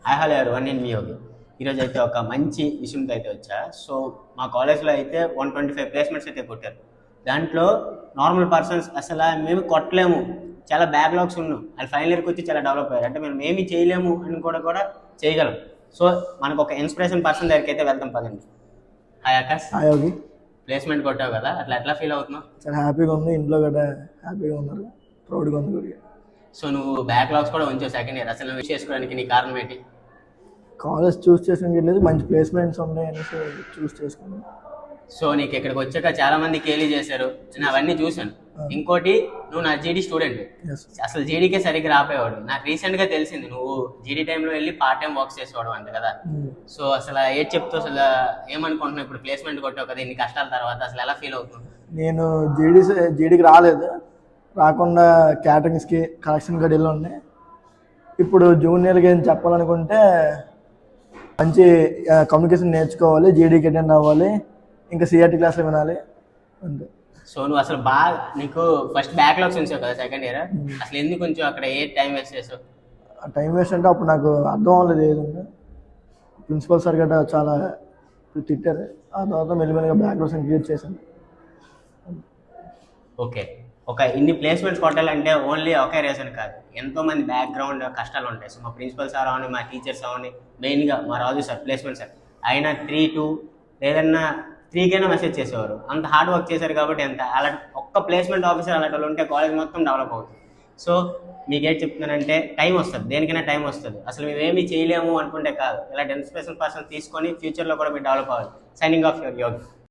Hi hello everyone, నేను మీ యోగి. ఈరోజు అయితే ఒక మంచి విషయంతో అయితే వచ్చా. సో మా కాలేజ్లో అయితే 125 ప్లేస్మెంట్స్ అయితే కొట్టారు. దాంట్లో నార్మల్ పర్సన్స్ అసలు మేము కొట్టలేము, చాలా బ్యాక్లాగ్స్ ఉన్నాం. అది ఫైనల్ ఇయర్కి వచ్చి చాలా డెవలప్ అయ్యారు. అంటే మేము ఏమి చేయలేము అని కూడా చేయగలం. సో మనకు ఒక ఇన్స్పిరేషన్ పర్సన్ దగ్గరికి అయితే వెళ్తాం పదండి. హాయ్ ఆకాష్. హాయ్ యోగి. ప్లేస్మెంట్ కొట్టావు కదా, అట్లా ఎట్లా ఫీల్ అవుతున్నావు? చాలా హ్యాపీగా ఉంది, ఇంట్లో కూడా హ్యాపీగా ఉన్నారు, ప్రౌడ్గా ఉంది కొద్దిగా. సో నువ్వు బ్యాక్లాగ్స్ కూడా ఉంచావు సెకండ్ ఇయర్, అసలు నువ్వు చేసుకోవడానికి నీ కారణం ఏంటి? కాలేజ్ చూస్ చేసుకోవడానికి లేదు, మంచి ప్లేస్మెంట్స్ ఉన్నాయి అనేసి చూస్ చేసుకున్నాను. సో నీకు ఇక్కడికి వచ్చాక చాలా మంది కేలీ చేశారు, నేను అవన్నీ చూశాను. ఇంకోటి, నువ్వు నా జీడీ స్టూడెంట్, అసలు జీడీకే సరిగ్గా రాపోయేవాడు. నాకు రీసెంట్ గా తెలిసింది నువ్వు జీడీ టైంలో వెళ్ళి పార్ట్ టైం వర్క్స్ చేసేవాడు అంట కదా. సో అసలు ఏది చెప్తావు, అసలు ఏమనుకుంటున్నావు? ఇప్పుడు ప్లేస్మెంట్ కొట్టావు కదా, ఇన్ని కష్టాల తర్వాత అసలు ఎలా ఫీల్ అవుతుంది? నేను జీడీకి రాలేదు, రాకుండా క్యాటరింగ్స్కి కలెక్షన్ గడిలో ఉన్నాయి. ఇప్పుడు జూనియర్గా ఏం చెప్పాలనుకుంటే మంచి కమ్యూనికేషన్ నేర్చుకోవాలి, జీడీకి అటెండ్ అవ్వాలి, ఇంకా సిఆర్టీ క్లాస్లో వినాలి అంతే. సో నువ్వు అసలు బాగా, నీకు ఫస్ట్ బ్యాక్లాగ్స్ ఉంచావు కదా సెకండ్ ఇయర్, అసలు ఎందుకు కొంచెం అక్కడ ఏ టైం వేస్ట్ చేసావు? టైం వేస్ట్ అంటే అప్పుడు నాకు అర్థం అవ్వలేదు ఏదన్నా. ప్రిన్సిపల్ సార్ గట్రా చాలా తిట్టారు. ఆ తర్వాత మెల్లిమెల్లిగా బ్యాక్లాగ్స్ క్లియర్ చేశాను. ఓకే, ఒక ఇన్ని ప్లేస్మెంట్స్ కొట్టాలంటే ఓన్లీ ఒకే రీజన్ కాదు, ఎంతో మంది బ్యాక్గ్రౌండ్ కష్టాలు ఉంటాయి. సో మా ప్రిన్సిపల్ సార్ అవని, మా టీచర్స్ అవని, మెయిన్గా మా రాజు సార్ ప్లేస్మెంట్ సార్ అయినా 3-2 లేదన్నా 3కైనా మెసేజ్ చేసేవారు. అంత హార్డ్ వర్క్ చేశారు కాబట్టి ఎంత అలా ఒక్క ప్లేస్మెంట్ ఆఫీసర్ అలాంటి వాళ్ళు ఉంటే కాలేజ్ మొత్తం డెవలప్ అవుతుంది. సో మీకేం చెప్తున్నానంటే టైం వస్తుంది, దేనికైనా టైం వస్తుంది. అసలు మేమేమీ చేయలేము అనుకుంటే కాదు, ఇలాంటి ఇన్స్పిరేషన్ పర్సన్ తీసుకొని ఫ్యూచర్లో కూడా మీరు డెవలప్ అవ్వాలి. Signing off your Yogi.